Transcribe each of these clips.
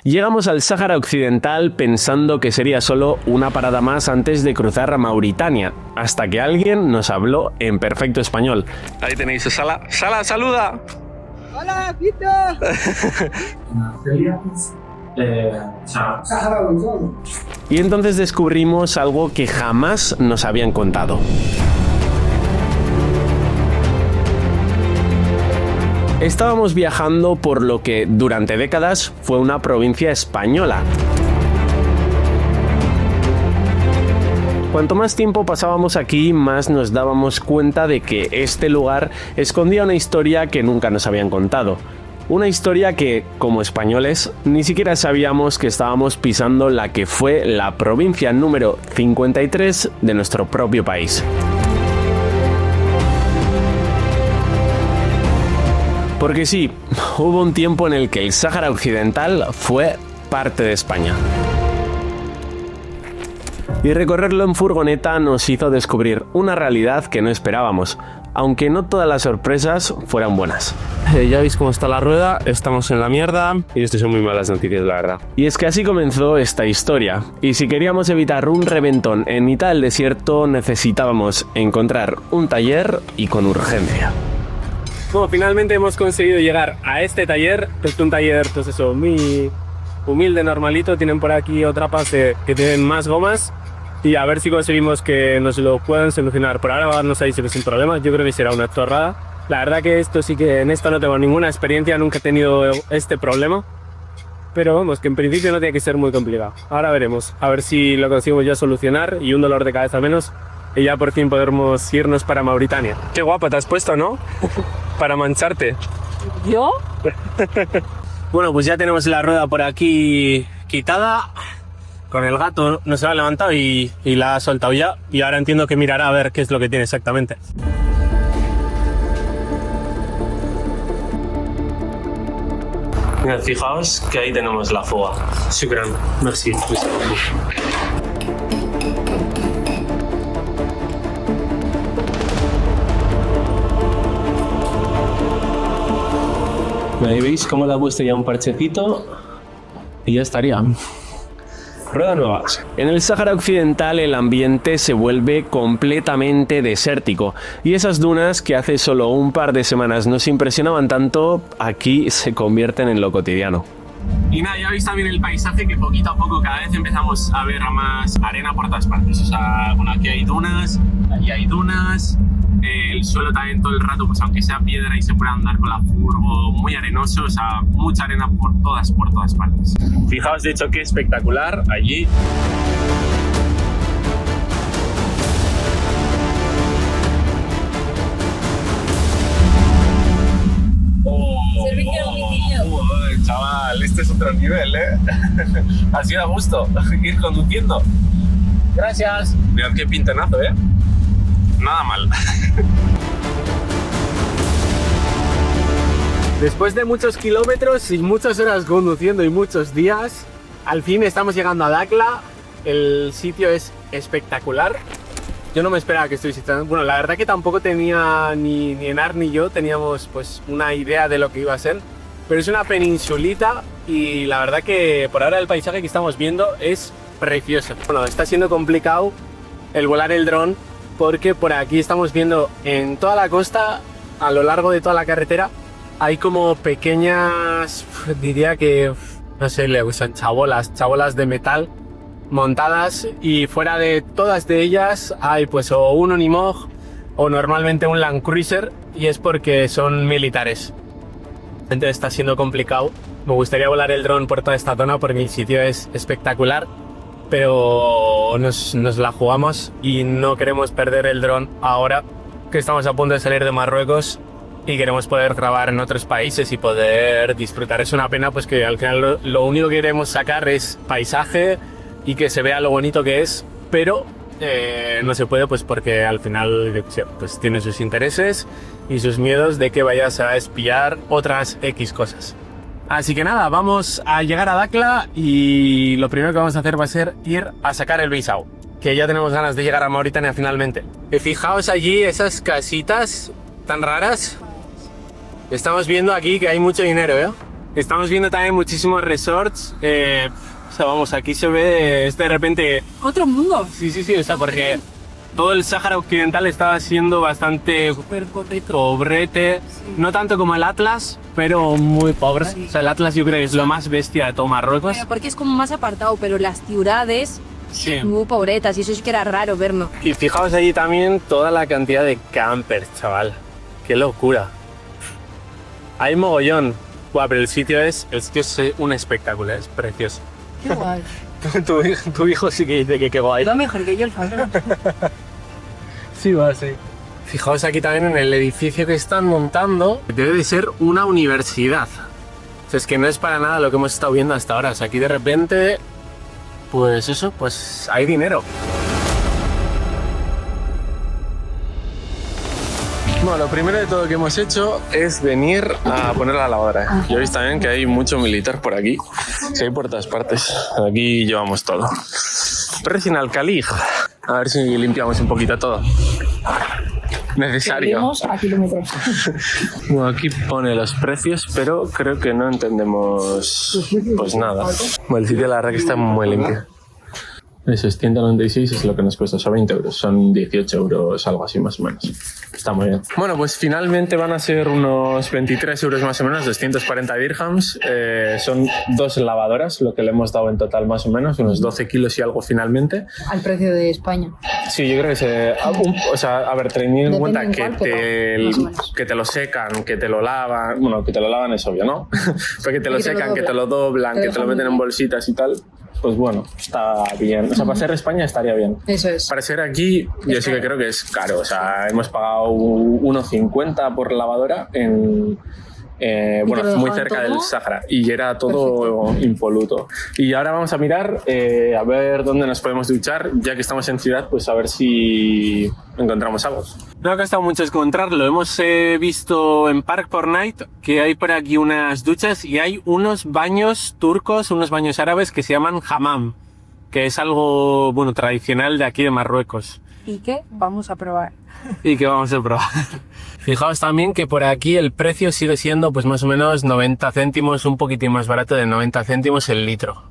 Llegamos al Sáhara Occidental pensando que sería solo una parada más antes de cruzar a Mauritania, hasta que alguien nos habló en perfecto español. Ahí tenéis a Sala. ¡Sala, saluda! ¡Hola, Quito! Y entonces descubrimos algo que jamás nos habían contado. Estábamos viajando por lo que durante décadas fue una provincia española. Cuanto más tiempo pasábamos aquí, más nos dábamos cuenta de que este lugar escondía una historia que nunca nos habían contado. Una historia que, como españoles, ni siquiera sabíamos que estábamos pisando la que fue la provincia número 53 de nuestro propio país. Porque sí, hubo un tiempo en el que el Sáhara Occidental fue parte de España. Y recorrerlo en furgoneta nos hizo descubrir una realidad que no esperábamos, aunque no todas las sorpresas fueran buenas. Ya veis cómo está la rueda, estamos en la mierda y esto son muy malas noticias, la verdad. Y es que así comenzó esta historia, y si queríamos evitar un reventón en mitad del desierto necesitábamos encontrar un taller y con urgencia. Bueno, finalmente hemos conseguido llegar a este taller, que es un taller, pues eso, muy humilde, normalito. Tienen por aquí otra pase que tienen más gomas y a ver si conseguimos que nos lo puedan solucionar. Por ahora no sé si es un problema, yo creo que será una chorrada. La verdad que esto sí que en esto no tengo ninguna experiencia, nunca he tenido este problema. Pero vamos, que en principio no tiene que ser muy complicado. Ahora veremos, a ver si lo conseguimos ya solucionar y un dolor de cabeza menos. Y ya por fin podremos irnos para Mauritania. Qué guapa te has puesto, ¿no? Para mancharte. ¿Yo? Bueno, pues ya tenemos la rueda por aquí quitada. Con el gato no se la ha levantado y la ha soltado ya. Y ahora entiendo que mirará a ver qué es lo que tiene exactamente. Mirad, fijaos que ahí tenemos la fuga. Shukran. Merci. Ahí veis cómo le ha puesto ya un parchecito y ya estaría. Rueda nueva. En el Sáhara Occidental el ambiente se vuelve completamente desértico y esas dunas que hace solo un par de semanas nos impresionaban tanto, aquí se convierten en lo cotidiano. Y nada, ya veis también el paisaje que poquito a poco cada vez empezamos a ver más arena por todas partes. O sea, bueno, aquí hay dunas, allí hay dunas. El suelo también todo el rato, pues aunque sea piedra y se pueda andar con la furgo, muy arenoso, o sea, mucha arena por todas partes. Fijaos de hecho qué espectacular allí. Servicio a domicilio. Chaval, este es otro nivel, ¿eh? Así da gusto ir conduciendo. Gracias. Mirad qué pintonazo, ¿eh? Nada mal. Después de muchos kilómetros y muchas horas conduciendo y muchos días, al fin estamos llegando a Dakhla. El sitio es espectacular. Yo no me esperaba que estuviese tan... Bueno, la verdad que tampoco tenía ni Enar ni yo teníamos pues una idea de lo que iba a ser. Pero es una peninsulita y la verdad que por ahora el paisaje que estamos viendo es precioso. Bueno, está siendo complicado el volar el dron porque por aquí estamos viendo en toda la costa, a lo largo de toda la carretera, hay como pequeñas, diría que, no sé, le usan chabolas de metal montadas y fuera de todas de ellas hay pues o un Unimog o normalmente un Land Cruiser y es porque son militares. Entonces está siendo complicado. Me gustaría volar el dron por toda esta zona porque el sitio es espectacular, pero nos la jugamos y no queremos perder el dron ahora que estamos a punto de salir de Marruecos y queremos poder grabar en otros países y poder disfrutar. Es una pena pues que al final lo único que queremos sacar es paisaje y que se vea lo bonito que es, pero no se puede pues porque al final pues tiene sus intereses y sus miedos de que vayas a espiar otras X cosas. Así que nada, vamos a llegar a Dakhla y lo primero que vamos a hacer va a ser ir a sacar el visado, que ya tenemos ganas de llegar a Mauritania finalmente. Fijaos allí esas casitas tan raras. Estamos viendo aquí que hay mucho dinero, ¿eh? Estamos viendo también muchísimos resorts. O sea, vamos, aquí se ve de repente... Otro mundo. Sí, o sea, porque todo el Sáhara Occidental estaba siendo bastante pobrete. Sí. No tanto como el Atlas, pero muy pobre. Sí. O sea, el Atlas yo creo que es lo más bestia de todo Marruecos. Pero porque es como más apartado, pero las ciudades... Sí. Muy pobretas, y eso sí que era raro verlo. Y fijaos allí también toda la cantidad de campers, chaval. Qué locura. Hay mogollón. Buah, pero el sitio es un espectáculo, es precioso. Qué guay. tu hijo sí que dice que qué guay. Va mejor que yo el Fabio. Sí, va, sí. Fijaos aquí también en el edificio que están montando. Debe de ser una universidad. O sea, es que no es para nada lo que hemos estado viendo hasta ahora. O sea, aquí de repente... Pues eso, pues hay dinero. Bueno, lo primero de todo que hemos hecho es venir a poner la lavadora. Ya veis también que hay mucho militar por aquí. Sí, hay por todas partes. Aquí llevamos todo. Precio Alcalij. A ver si limpiamos un poquito todo. Necesario. Vamos a kilómetros. Bueno, aquí pone los precios, pero creo que no entendemos pues nada. Bueno, el sitio la verdad que está muy limpio. Eso es 196, es lo que nos cuesta, son 20 euros, son 18 euros, algo así más o menos. Está muy bien. Bueno, pues finalmente van a ser unos 23 euros más o menos, 240 dirhams. Son 2 lavadoras, lo que le hemos dado en total más o menos, unos 12 kilos y algo finalmente. Al precio de España. Sí, yo creo que o sea, a ver, teniendo en cuenta que te lo secan, que te lo lavan, bueno, que te lo lavan es obvio, ¿no? Pero que te lo secan, que te lo doblan, que te lo meten en bolsitas y tal. Pues bueno, está bien. O sea, para ser España estaría bien. Eso es. Para ser aquí, yo sí que creo que es caro. O sea, hemos pagado 1,50 por lavadora en... bueno, muy cerca del Sáhara y era todo perfecto, impoluto. Y ahora vamos a mirar a ver dónde nos podemos duchar, ya que estamos en ciudad, pues a ver si encontramos algo. No ha costado mucho encontrarlo. Hemos visto en Park por Night que hay por aquí unas duchas y hay unos baños turcos, unos baños árabes que se llaman hammam, que es algo, bueno, tradicional de aquí de Marruecos. ¿Y qué? Vamos a probar. Y que vamos a probar. Fijaos también que por aquí el precio sigue siendo pues más o menos 90 céntimos, un poquitín más barato de 90 céntimos el litro.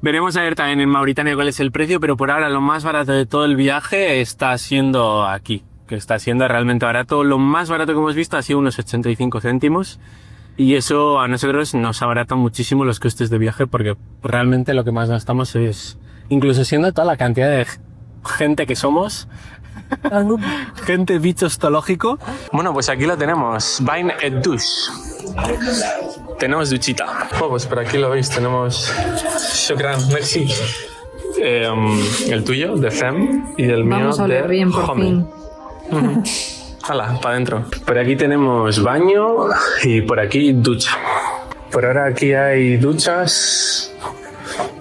Veremos a ver también en Mauritania cuál es el precio, pero por ahora lo más barato de todo el viaje está siendo aquí, que está siendo realmente barato. Lo más barato que hemos visto ha sido unos 85 céntimos y eso a nosotros nos abarata muchísimo los costes de viaje porque realmente lo que más gastamos es, incluso siendo toda la cantidad de gente que somos, gente bicho estológico. Bueno, pues aquí lo tenemos, Bain et Douche. Tenemos duchita. Oh, pues por aquí lo veis, tenemos Shukran, merci. El tuyo, de Fem, y el mío, de bien, por fin. Hala, para adentro. Por aquí tenemos baño y por aquí ducha. Por ahora aquí hay duchas,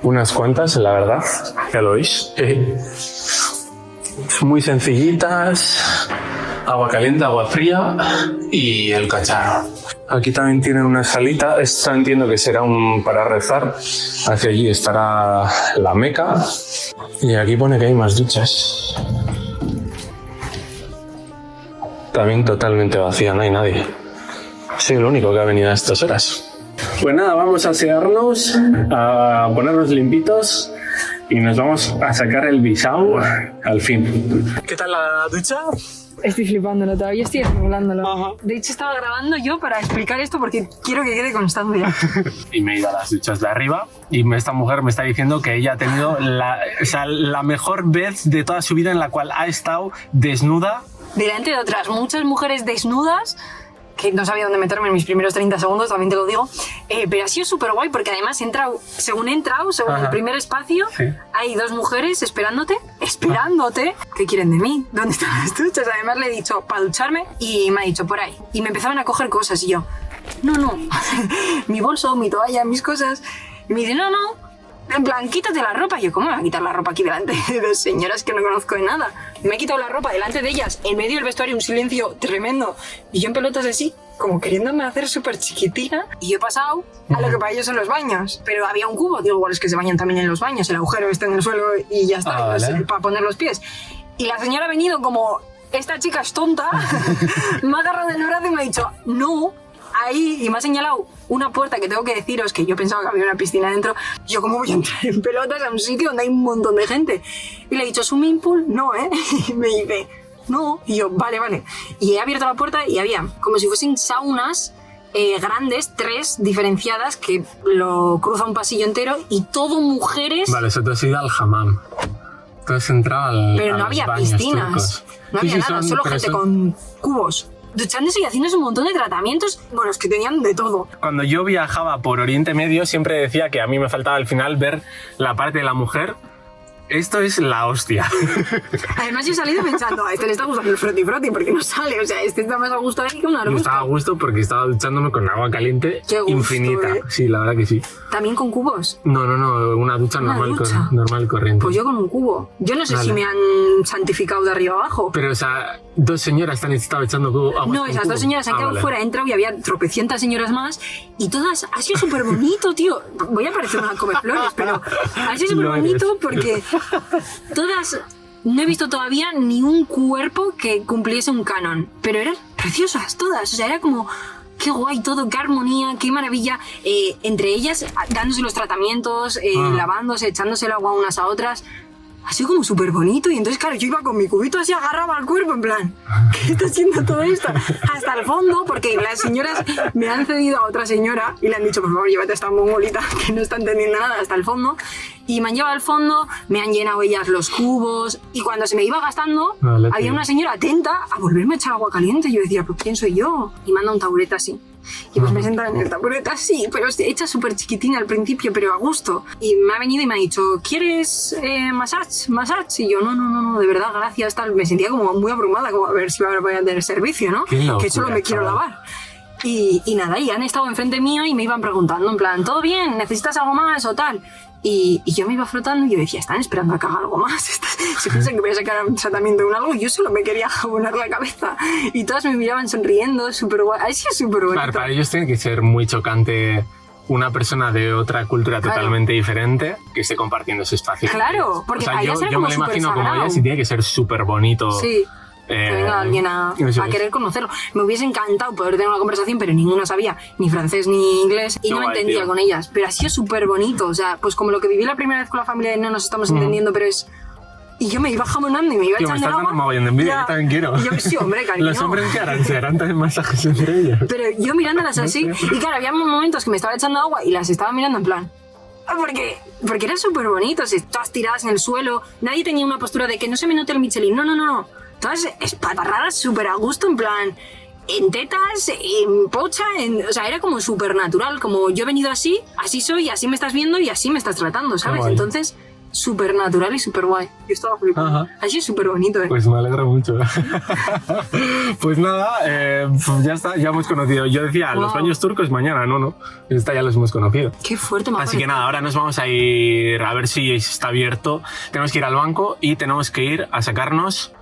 unas cuantas, la verdad, ya lo veis. Muy sencillitas, agua caliente, agua fría y el cacharro. Aquí también tienen una salita, esta entiendo que será para rezar. Hacia allí estará la Meca y aquí pone que hay más duchas. También totalmente vacía, no hay nadie. Soy el único que ha venido a estas horas. Pues nada, vamos a asearnos, a ponernos limpitos y nos vamos a sacar el visado al fin. ¿Qué tal la ducha? Estoy flipándolo, todavía estoy asimilándolo. De hecho, estaba grabando yo para explicar esto porque quiero que quede constancia. Y me he ido a las duchas de arriba y esta mujer me está diciendo que ella ha tenido la mejor vez de toda su vida en la cual ha estado desnuda. Delante de otras muchas mujeres desnudas, que no sabía dónde meterme en mis primeros 30 segundos, también te lo digo, pero ha sido súper guay porque además según el primer espacio, sí, hay 2 mujeres esperándote. ¿Qué quieren de mí? ¿Dónde están las duchas? Además le he dicho para ducharme y me ha dicho por ahí. Y me empezaban a coger cosas y yo, no, mi bolso, mi toalla, mis cosas. Y me dice, no, en plan, quítate la ropa. Y yo, ¿cómo me voy a quitar la ropa aquí delante de 2 señoras que no conozco de nada? Me he quitado la ropa delante de ellas, en medio del vestuario, un silencio tremendo. Y yo en pelotas así, como queriéndome hacer súper chiquitina. Y yo he pasado a lo que para ellos son los baños. Pero había un cubo, digo, igual es que se bañan también en los baños, el agujero está en el suelo y ya está, vale, para poner los pies. Y la señora ha venido como, esta chica es tonta, me ha agarrado del brazo y me ha dicho, no, ahí y me ha señalado una puerta que tengo que deciros que yo pensaba que había una piscina dentro. Yo, ¿cómo voy a entrar en pelotas a un sitio donde hay un montón de gente? Y le he dicho, ¿swimming pool? No, ¿eh? Y me dice, no. Y yo, vale. Y he abierto la puerta y había como si fuesen saunas grandes, 3 diferenciadas, que lo cruza un pasillo entero y todo mujeres. Vale, eso te has ido al hammam. Tú has entrado al. Pero no había piscinas, no había nada, solo gente con cubos. Duchándose y haciéndose un montón de tratamientos, bueno, es que tenían de todo. Cuando yo viajaba por Oriente Medio siempre decía que a mí me faltaba al final ver la parte de la mujer. Esto es la hostia. Además yo he salido pensando, a este le está gustando el froti porque no sale, o sea, este está más a gusto ahí que un arbusto. Yo estaba a gusto porque estaba duchándome con agua caliente. Qué gusto, infinita. Sí, la verdad que sí. ¿También con cubos? No, una ducha normal y corriente. Pues yo con un cubo. Yo no sé si me han santificado de arriba abajo. Pero, o sea, 2 señoras han estado echando agua. No, esas 2 señoras se han quedado fuera, he entrado y había tropecientas señoras más y todas, ha sido súper bonito, tío. Voy a parecer una comeflores, pero ha sido súper bonito porque todas, no he visto todavía ni un cuerpo que cumpliese un canon, pero eran preciosas todas, o sea, era como, qué guay todo, qué armonía, qué maravilla, entre ellas dándose los tratamientos, lavándose, echándose el agua unas a otras. Ha sido como súper bonito y entonces, claro, yo iba con mi cubito así agarrado al cuerpo, en plan, ¿qué está haciendo todo esto? Hasta el fondo, porque las señoras me han cedido a otra señora y le han dicho, por favor, llévate a esta mongolita que no está entendiendo nada, hasta el fondo. Y me han llevado al fondo, me han llenado ellas los cubos y cuando se me iba gastando, había una señora atenta a volverme a echar agua caliente. Y yo decía, pues ¿quién soy yo? Y manda un taburete así. Y pues me sentan en el taburete así, pero hecha súper chiquitina al principio, pero a gusto. Y me ha venido y me ha dicho, ¿quieres massage? Y yo, no, de verdad, gracias, tal. Me sentía como muy abrumada, como a ver si ahora voy a tener servicio, ¿no? Que solo me quiero lavar. Y nada, y han estado enfrente mío y me iban preguntando, en plan, ¿todo bien? ¿Necesitas algo más o tal? Y yo me iba frotando y yo decía, están esperando a que haga algo más. Se piensan que voy a sacar un tratamiento de un algo y yo solo me quería jabonar la cabeza. Y todas me miraban sonriendo, súper guay. Así es súper bonito. Claro, para ellos tiene que ser muy chocante una persona de otra cultura totalmente diferente que esté compartiendo ese espacio. Claro, porque o sea, yo me lo imagino como ellas y tiene que ser súper bonito. Sí. Que venga alguien a querer conocerlo. Me hubiese encantado poder tener una conversación, pero ninguna sabía ni francés ni inglés y no me entendía con ellas. Pero ha sido súper bonito. O sea, pues como lo que viví la primera vez con la familia de no nos estamos entendiendo, pero es... Y yo me iba jamonando y me iba echando el agua. Me estás dando mogollón de envidia, yo también quiero. Y yo, sí, hombre, cariño. Los hombres que harán, se harán también masajes entre ellos. Pero yo mirándolas así, y claro, había momentos que me estaba echando agua y las estaba mirando en plan... Porque era súper bonito, todas tiradas en el suelo, nadie tenía una postura de que no se me note el Michelin, no. Todas espatarradas súper a gusto, en plan, en tetas, en pocha, o sea, era como súper natural, como yo he venido así soy, así me estás viendo y así me estás tratando, ¿sabes? Entonces, súper natural y súper guay. Yo estaba flipando. Así es súper bonito, Pues me alegro mucho. Pues nada, pues ya está, ya hemos conocido. Yo decía, los baños turcos mañana, no. Esta ya los hemos conocido. Qué fuerte, Así que nada, ahora nos vamos a ir a ver si está abierto. Tenemos que ir al banco y tenemos que ir a sacarnos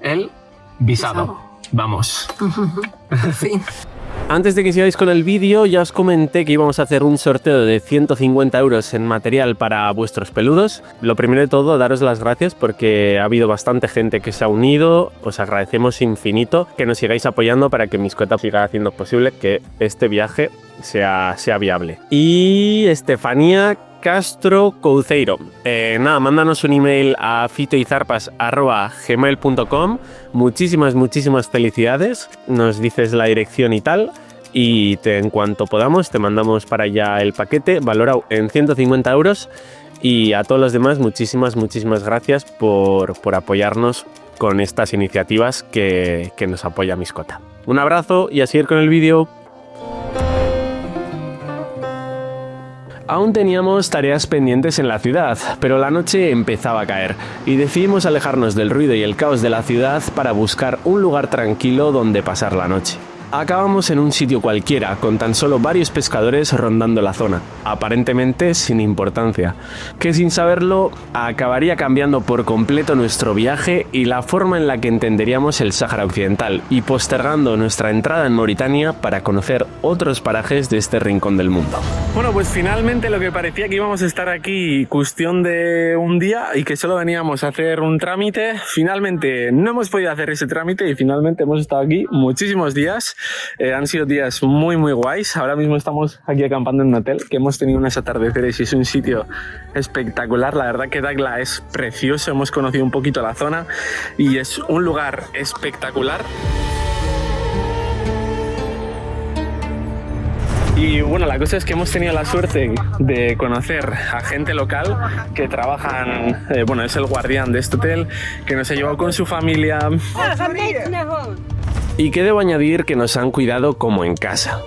el visado. Vamos. En fin. Antes de que sigáis con el vídeo, ya os comenté que íbamos a hacer un sorteo de 150 euros en material para vuestros peludos. Lo primero de todo, daros las gracias porque ha habido bastante gente que se ha unido. Os agradecemos infinito que nos sigáis apoyando para que Miscueta siga haciendo posible que este viaje sea viable. Y Estefanía Castro Couceiro. Nada, mándanos un email a fitoyzarpas@gmail.com. Muchísimas felicidades. Nos dices la dirección y tal. Y en cuanto podamos te mandamos para allá el paquete valorado en 150 euros. Y a todos los demás, muchísimas gracias por apoyarnos con estas iniciativas que nos apoya Miscueta. Un abrazo y a seguir con el vídeo. Aún teníamos tareas pendientes en la ciudad, pero la noche empezaba a caer y decidimos alejarnos del ruido y el caos de la ciudad para buscar un lugar tranquilo donde pasar la noche. Acabamos en un sitio cualquiera, con tan solo varios pescadores rondando la zona, aparentemente sin importancia, que sin saberlo acabaría cambiando por completo nuestro viaje y la forma en la que entenderíamos el Sáhara Occidental, y postergando nuestra entrada en Mauritania para conocer otros parajes de este rincón del mundo. Bueno, pues finalmente lo que parecía que íbamos a estar aquí cuestión de un día y que solo veníamos a hacer un trámite, finalmente no hemos podido hacer ese trámite y finalmente hemos estado aquí muchísimos días. Han sido días muy muy guays. Ahora mismo estamos aquí acampando en un hotel que hemos tenido unos atardeceres y es un sitio espectacular. La verdad que Dagla es precioso, hemos conocido un poquito la zona y es un lugar espectacular. Y bueno, la cosa es que hemos tenido la suerte de conocer a gente local que trabajan, bueno, es el guardián de este hotel, que nos ha llevado con su familia. Y que debo añadir que nos han cuidado como en casa.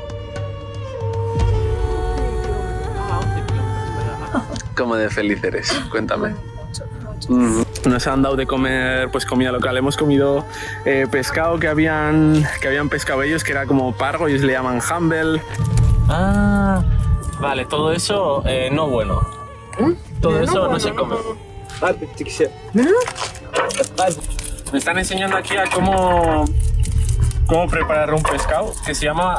¿Cómo de feliz eres? Cuéntame. Nos han dado de comer pues comida local. Hemos comido pescado que habían pescado ellos, que era como pargo, ellos le llaman humble. Ah, vale, todo eso no bueno. Todo eso no se come. Me están enseñando aquí a cómo preparar un pescado que se llama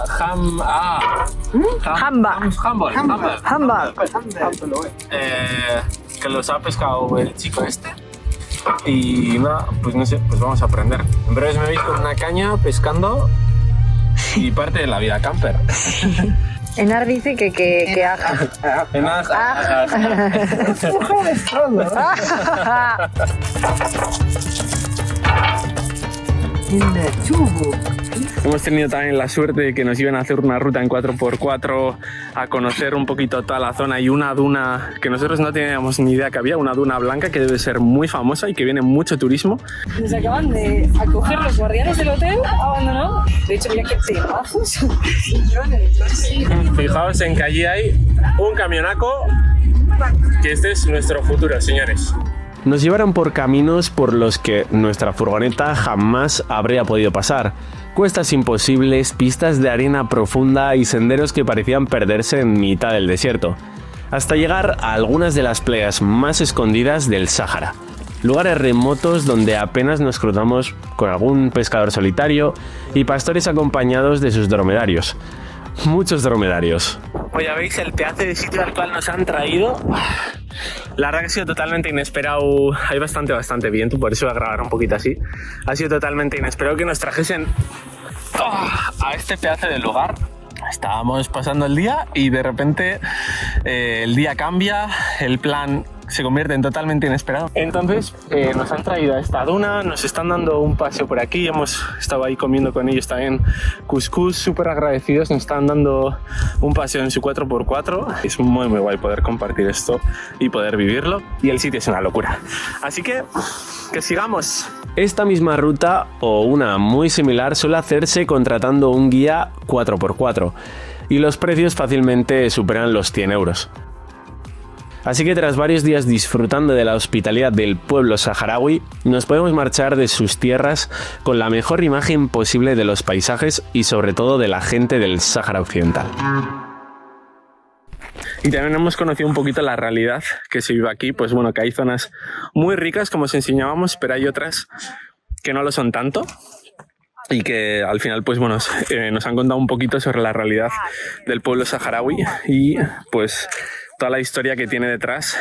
que los ha pescado el chico este. Y nada, pues no sé, pues vamos a aprender. En breve me veis con una caña pescando y parte de la vida camper. Enar dice que aja. Enar. Hemos tenido también la suerte de que nos iban a hacer una ruta en 4x4 a conocer un poquito toda la zona y una duna que nosotros no teníamos ni idea que había, una duna blanca que debe ser muy famosa y que viene mucho turismo. Nos acaban de acoger los guardianes del hotel abandonado. De hecho, mira qué temazos. Fijaos en que allí hay un camionaco, que este es nuestro futuro, señores. Nos llevaron por caminos por los que nuestra furgoneta jamás habría podido pasar. Cuestas imposibles, pistas de arena profunda y senderos que parecían perderse en mitad del desierto, hasta llegar a algunas de las playas más escondidas del Sáhara. Lugares remotos donde apenas nos cruzamos con algún pescador solitario y pastores acompañados de sus dromedarios. Muchos dromedarios. Pues ya veis el pedazo de sitio al cual nos han traído. La verdad que ha sido totalmente inesperado. Hay bastante viento, por eso voy a grabar un poquito así. Ha sido totalmente inesperado que nos trajesen a este pedazo de lugar. Estábamos pasando el día y de repente el día cambia, el plan se convierte en totalmente inesperado. Entonces nos han traído a esta duna, nos están dando un paseo por aquí, hemos estado ahí comiendo con ellos también couscous, súper agradecidos, nos están dando un paseo en su 4x4. Es muy guay poder compartir esto y poder vivirlo, y el sitio es una locura. Así que sigamos. Esta misma ruta o una muy similar suele hacerse contratando un guía 4x4 y los precios fácilmente superan los 100 euros. Así que tras varios días disfrutando de la hospitalidad del pueblo saharaui, nos podemos marchar de sus tierras con la mejor imagen posible de los paisajes y sobre todo de la gente del Sáhara Occidental. Y también hemos conocido un poquito la realidad que se vive aquí, pues bueno, que hay zonas muy ricas como os enseñábamos, pero hay otras que no lo son tanto. Y que al final pues bueno, nos han contado un poquito sobre la realidad del pueblo saharaui y pues toda la historia que tiene detrás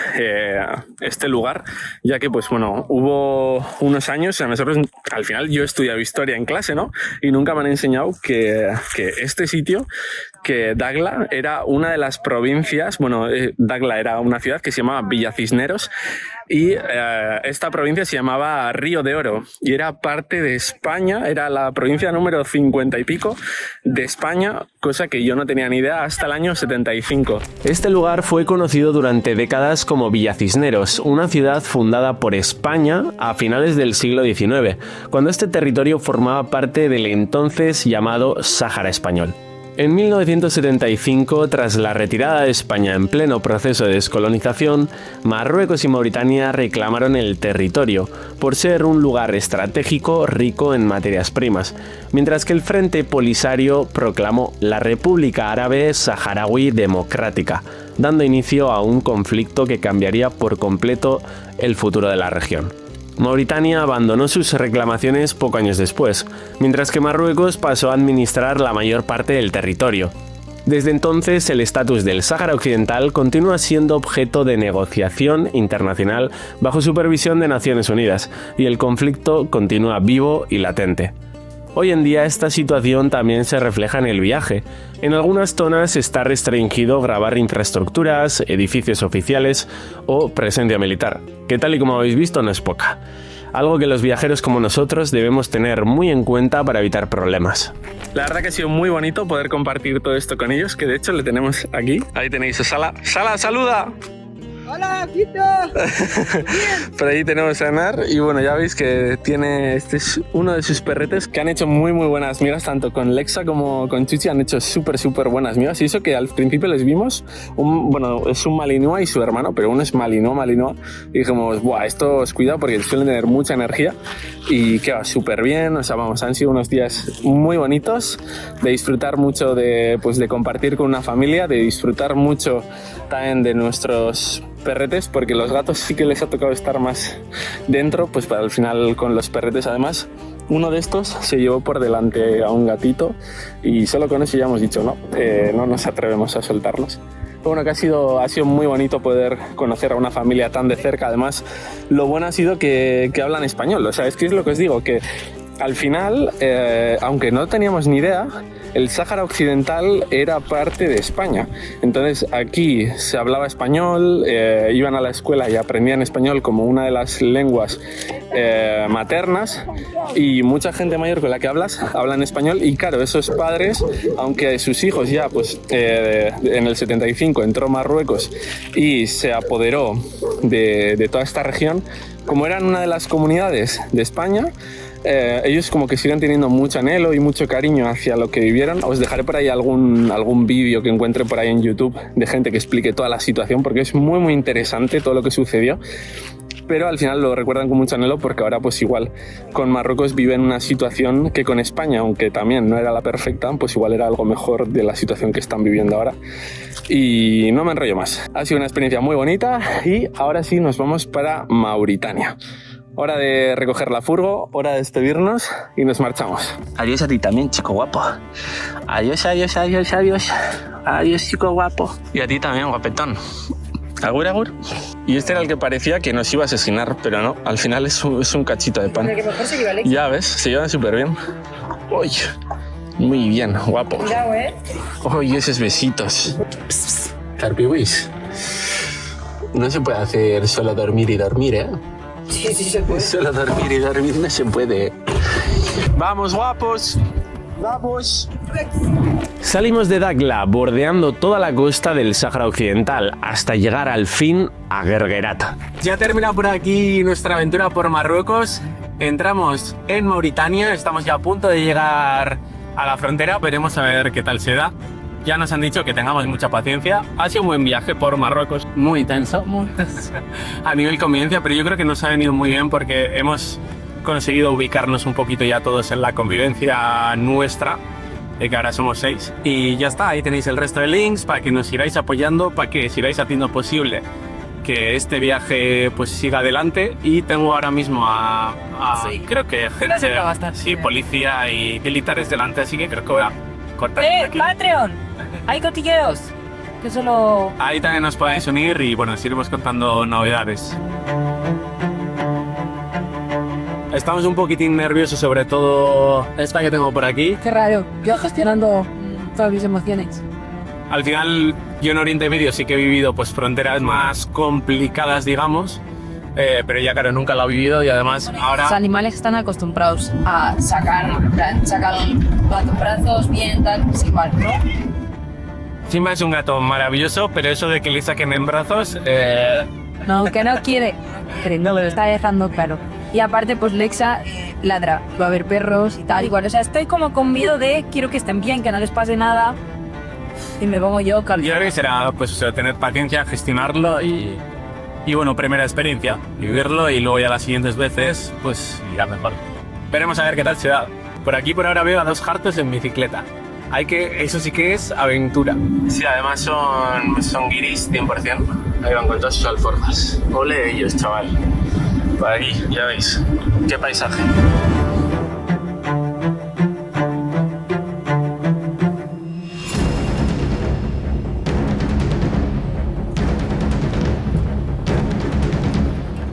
este lugar, ya que pues bueno, hubo unos años, a nosotros al final yo he estudiado historia en clase, ¿no? Y nunca me han enseñado que este sitio, que Dagla era una de las provincias, bueno, Dagla era una ciudad que se llamaba Villa Cisneros y esta provincia se llamaba Río de Oro y era parte de España, era la provincia número 50 y pico de España, cosa que yo no tenía ni idea hasta el año 75. Este lugar fue conocido durante décadas como Villa Cisneros, una ciudad fundada por España a finales del siglo XIX, cuando este territorio formaba parte del entonces llamado Sáhara Español. En 1975, tras la retirada de España en pleno proceso de descolonización, Marruecos y Mauritania reclamaron el territorio por ser un lugar estratégico rico en materias primas, mientras que el Frente Polisario proclamó la República Árabe Saharaui Democrática, dando inicio a un conflicto que cambiaría por completo el futuro de la región. Mauritania abandonó sus reclamaciones pocos años después, mientras que Marruecos pasó a administrar la mayor parte del territorio. Desde entonces, el estatus del Sáhara Occidental continúa siendo objeto de negociación internacional bajo supervisión de Naciones Unidas, y el conflicto continúa vivo y latente. Hoy en día esta situación también se refleja en el viaje. En algunas zonas está restringido grabar infraestructuras, edificios oficiales o presencia militar, que tal y como habéis visto no es poca. Algo que los viajeros como nosotros debemos tener muy en cuenta para evitar problemas. La verdad que ha sido muy bonito poder compartir todo esto con ellos, que de hecho le tenemos aquí. Ahí tenéis a Sala. ¡Sala, saluda! ¡Hola, Quito! Por ahí tenemos a Anar y bueno, ya veis que tiene, este es uno de sus perretes que han hecho muy buenas migas, tanto con Lexa como con Chuchi han hecho súper buenas migas, y eso que al principio les vimos, bueno, es un Malinois y su hermano, pero uno es Malinois, y dijimos, buah, esto os cuidado porque suelen tener mucha energía, y que va súper bien, o sea, vamos, han sido unos días muy bonitos, de disfrutar mucho de compartir con una familia, de disfrutar mucho también de nuestros perretes, porque los gatos sí que les ha tocado estar más dentro, pues para al final con los perretes. Además, uno de estos se llevó por delante a un gatito y solo con eso ya hemos dicho no nos atrevemos a soltarlos. Bueno, que ha sido muy bonito poder conocer a una familia tan de cerca. Además, lo bueno ha sido que hablan español. O sea, es que es lo que os digo, que al final, aunque no teníamos ni idea, el Sáhara Occidental era parte de España. Entonces aquí se hablaba español, iban a la escuela y aprendían español como una de las lenguas maternas, y mucha gente mayor con la que hablan español. Y claro, esos padres, aunque sus hijos ya en el 75 entró Marruecos y se apoderó de toda esta región, como eran una de las comunidades de España, ellos como que siguen teniendo mucho anhelo y mucho cariño hacia lo que vivieron. Os dejaré por ahí algún vídeo que encuentre por ahí en YouTube de gente que explique toda la situación, porque es muy interesante todo lo que sucedió. Pero al final lo recuerdan con mucho anhelo, porque ahora pues igual con Marruecos viven una situación que con España, aunque también no era la perfecta, pues igual era algo mejor de la situación que están viviendo ahora. Y no me enrollo más. Ha sido una experiencia muy bonita y ahora sí nos vamos para Mauritania. Hora de recoger la furgo, hora de despedirnos y nos marchamos. Adiós a ti también, chico guapo. Adiós. Adiós, chico guapo. Y a ti también, guapetón. Agur. Y este era el que parecía que nos iba a asesinar, pero no, al final es un cachito de pan. Que mejor se lleva Alex. Ya ves, se llevan súper bien. Uy, muy bien, guapo. Cuidado, Uy, esos besitos. Carpiwis. No se puede hacer solo dormir y dormir, ¿eh? Sí, se puede. Solo dormir y dormir no se puede. ¡Vamos, guapos! ¡Vamos! Salimos de Dakhla bordeando toda la costa del Sáhara Occidental hasta llegar al fin a Guerguerat. Ya termina por aquí nuestra aventura por Marruecos. Entramos en Mauritania, estamos ya a punto de llegar a la frontera, veremos a ver qué tal se da. Ya nos han dicho que tengamos mucha paciencia. Ha sido un buen viaje por Marruecos, muy tenso a nivel convivencia, pero yo creo que nos ha venido muy bien porque hemos conseguido ubicarnos un poquito ya todos en la convivencia nuestra, de que ahora somos 6. Y ya está, ahí tenéis el resto de links para que nos sigáis apoyando, para que sigáis haciendo posible que este viaje pues siga adelante. Y tengo ahora mismo sí, creo que gente, sí, policía y militares delante, así que creo que voy a cortar aquí. Patreon, hay cotilleos, que solo... Ahí también nos podéis unir y bueno, os iremos contando novedades. Estamos un poquitín nerviosos, sobre todo esta que tengo por aquí. Qué raro, yo gestionando todas mis emociones. Al final, yo en Oriente Medio sí que he vivido pues fronteras más complicadas, digamos, pero ya claro, nunca lo he vivido y además ahora... Los animales están acostumbrados a sacar un gato en brazos, bien, tal, pues igual, ¿no? Simba es un gato maravilloso, pero eso de que le saquen en brazos... No, que no quiere, pero no me lo está dejando claro. Y aparte, pues Lexa ladra, va a haber perros y tal, igual. O sea, estoy como con miedo de quiero que estén bien, que no les pase nada. Y me pongo yo calma. Yo creo que será, pues, o sea, tener paciencia, gestionarlo y bueno, primera experiencia, vivirlo y luego ya las siguientes veces, pues, irá mejor. Veremos a ver qué tal se da. Por aquí por ahora veo a 2 hartos en bicicleta. Eso sí que es aventura. Sí, además son guiris 100%. Ahí van con todas sus alforjas. Ole ellos, chaval. Por aquí, ya veis, qué paisaje.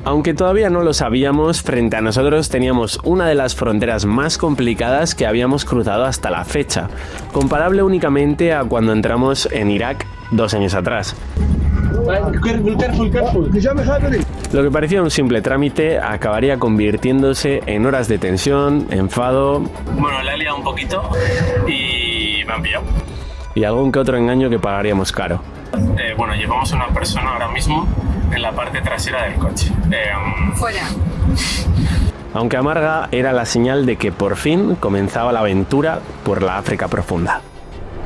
Aunque todavía no lo sabíamos, frente a nosotros teníamos una de las fronteras más complicadas que habíamos cruzado hasta la fecha, comparable únicamente a cuando entramos en Irak 2 años atrás. Lo que parecía un simple trámite acabaría convirtiéndose en horas de tensión, enfado... Bueno, le he liado un poquito y me han pillado. Y algún que otro engaño que pagaríamos caro. Bueno, llevamos a una persona ahora mismo en la parte trasera del coche. Fuera. Aunque amarga, era la señal de que por fin comenzaba la aventura por la África profunda.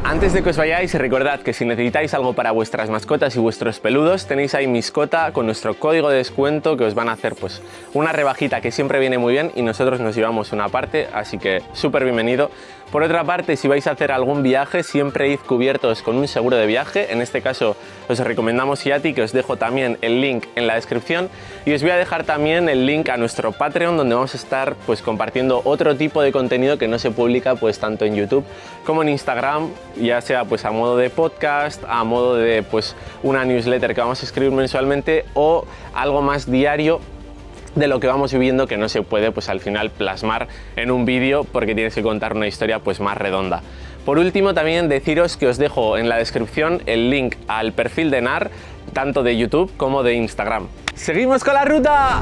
Antes de que os vayáis, recordad que si necesitáis algo para vuestras mascotas y vuestros peludos, tenéis ahí Miscota con nuestro código de descuento que os van a hacer pues una rebajita que siempre viene muy bien y nosotros nos llevamos una parte, así que súper bienvenido. Por otra parte, si vais a hacer algún viaje, siempre id cubiertos con un seguro de viaje. En este caso os recomendamos Yati, que os dejo también el link en la descripción. Y os voy a dejar también el link a nuestro Patreon, donde vamos a estar pues compartiendo otro tipo de contenido que no se publica pues tanto en YouTube como en Instagram, ya sea pues a modo de podcast, a modo de pues una newsletter que vamos a escribir mensualmente o algo más diario de lo que vamos viviendo, que no se puede pues al final plasmar en un vídeo porque tienes que contar una historia pues más redonda. Por último, también deciros que os dejo en la descripción el link al perfil de NAR, tanto de YouTube como de Instagram. ¡Seguimos con la ruta!